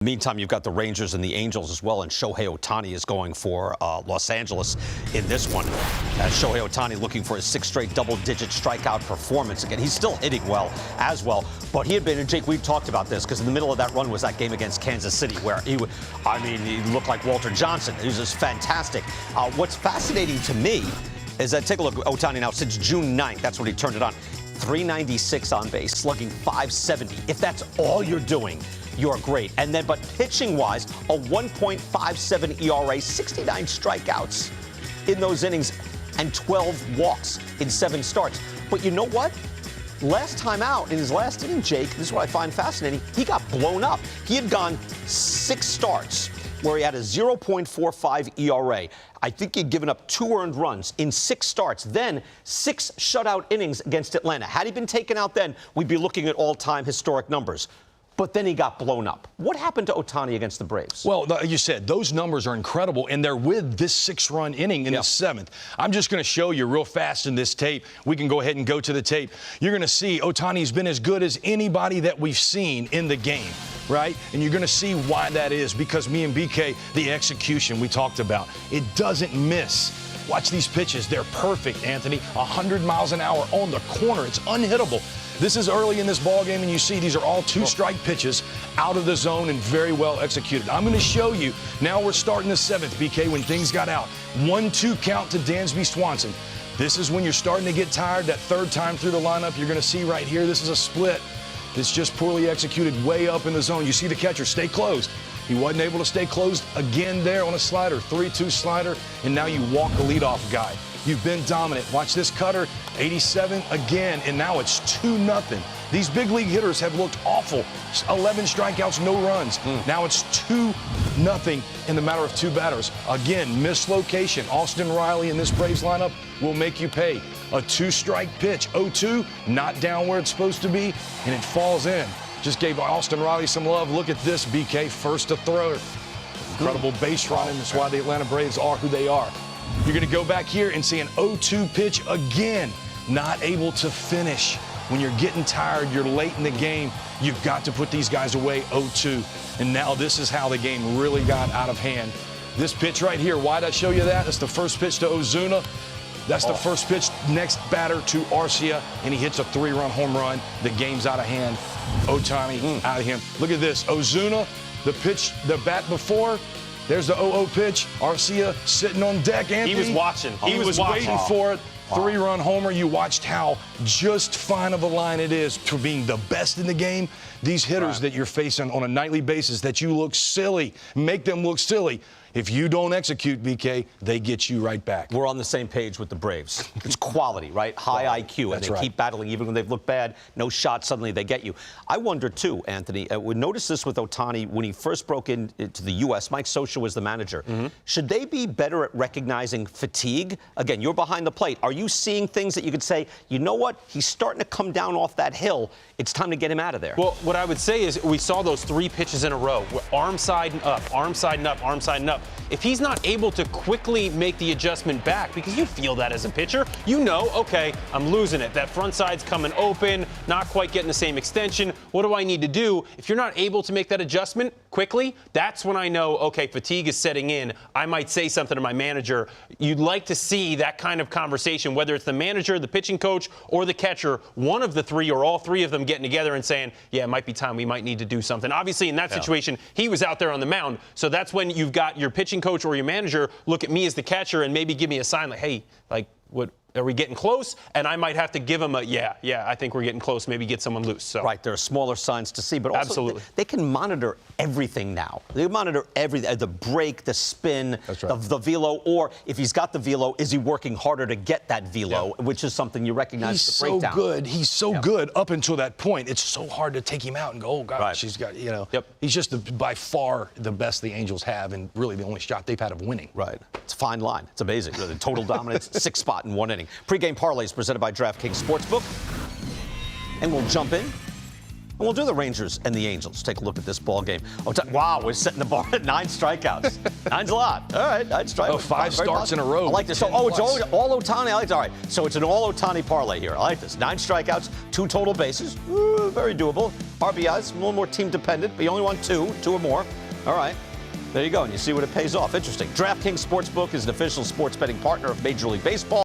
Meantime, you've got the Rangers and the Angels as well, and Shohei Ohtani is going for Los Angeles in this one. Shohei Ohtani looking for his sixth straight double-digit strikeout performance. Again, he's still hitting well as well, but he had been, and Jake, we've talked about this, because in the middle of that run was that game against Kansas City where he looked like Walter Johnson. He was just fantastic. What's fascinating to me is that, take a look at Ohtani now, since June 9th, that's when he turned it on. 396 on base, slugging 570. If that's all you're doing, you're great. And then, but pitching-wise, a 1.57 ERA, 69 strikeouts in those innings, and 12 walks in 7 starts. But you know what? Last time out, in his last inning, Jake, this is what I find fascinating, he got blown up. He had gone 6 starts where he had a 0.45 ERA. I think he'd given up 2 earned runs in 6 starts, then 6 shutout innings against Atlanta. Had he been taken out then, we'd be looking at all-time historic numbers. But then he got blown up. What happened to Ohtani against the Braves? Well, you said those numbers are incredible, and they're with this 6-run inning in the 7th. I'm just going to show you real fast in this tape. We can go ahead and go to the tape. You're going to see Ohtani's been as good as anybody that we've seen in the game, right? And you're going to see why that is, because me and BK, the execution we talked about, it doesn't miss. Watch these pitches. They're perfect, Anthony. 100 miles an hour on the corner. It's unhittable. This is early in this ball game, and you see these are all 2-strike pitches out of the zone and very well executed. I'm going to show you. Now we're starting the 7th, BK, when things got out. 1-2 count to Dansby Swanson. This is when you're starting to get tired. That 3rd time through the lineup, you're going to see right here, this is a split. It's just poorly executed way up in the zone. You see the catcher stay closed. He wasn't able to stay closed again there on a slider, 3-2 slider, and now you walk the leadoff guy. You've been dominant. Watch this cutter, 87 again, and now it's 2-0. These big league hitters have looked awful. 11 strikeouts, no runs. Now it's 2-0 in the matter of 2 batters. Again, mislocation. Austin Riley in this Braves lineup will make you pay. A 2-strike pitch, 0-2, not down where it's supposed to be, and it falls in. Just gave Austin Riley some love. Look at this, BK, first to throw. Incredible base running. That's why the Atlanta Braves are who they are. You're going to go back here and see an 0-2 pitch again. Not able to finish. When you're getting tired, you're late in the game, you've got to put these guys away, 0-2. And now this is how the game really got out of hand. This pitch right here, why did I show you that? That's the first pitch to Ozuna. That's the first pitch, next batter to Arcia, and he hits a 3-run home run. The game's out of hand. Ohtani out of him. Look at this. Ozuna, the pitch, the bat before. There's the 0-0 pitch. Arcia sitting on deck, Anthony. He was watching. He was waiting for it. 3-run homer. You watched how just fine of a line it is to being the best in the game. These hitters that you're facing on a nightly basis that you look silly, make them look silly. If you don't execute, BK, they get you right back. We're on the same page with the Braves. It's quality, right? High IQ, and they keep battling even when they've looked bad. No shot, suddenly they get you. I wonder, too, Anthony, we noticed this with Ohtani when he first broke into the U.S. Mike Scioscia was the manager. Should they be better at recognizing fatigue? Again, you're behind the plate. Are you seeing things that you could say, you know what, he's starting to come down off that hill. It's time to get him out of there. Well, what I would say is we saw those 3 pitches in a row. Arm side and up, arm side and up, arm side and up. If he's not able to quickly make the adjustment back, because you feel that as a pitcher, you know, okay, I'm losing it. That front side's coming open, not quite getting the same extension. What do I need to do? If you're not able to make that adjustment quickly, that's when I know, okay, fatigue is setting in. I might say something to my manager. You'd like to see that kind of conversation, whether it's the manager, the pitching coach, or the catcher, one of the 3 or all 3 of them getting together and saying, yeah, it might be time. We might need to do something. Obviously, in that situation, he was out there on the mound. So that's when you've got your pitching coach or your manager look at me as the catcher and maybe give me a sign like, hey, like, what? Are we getting close? And I might have to give them a, yeah, I think we're getting close. Maybe get someone loose. So. Right, there are smaller signs to see, but also absolutely. They can monitor everything now. They monitor everything, the break, the spin, the velo, or if he's got the velo, is he working harder to get that velo, which is something you recognize the breakdown. He's so good up until that point. It's so hard to take him out and go, oh, gosh, he's got, you know. He's just by far the best the Angels have and really the only shot they've had of winning. Right. It's a fine line. It's amazing. Really. Total dominance, 6 spot in 1 inning. Pre-game parlays presented by DraftKings Sportsbook. And we'll jump in And we'll do the Rangers and the Angels. Take a look at this ball game. Wow, we're setting the bar at 9 strikeouts. 9's a lot. All right, 9 strikeouts. Oh, 5 starts in a row. I like this. So, it's all Ohtani. I like this. All right, so it's an all Ohtani parlay here. I like this. 9 strikeouts, 2 total bases. Ooh, very doable. RBIs, a little more team dependent, but you only want 2 or more. All right. There you go, and you see what it pays off. Interesting. DraftKings Sportsbook is an official sports betting partner of Major League Baseball.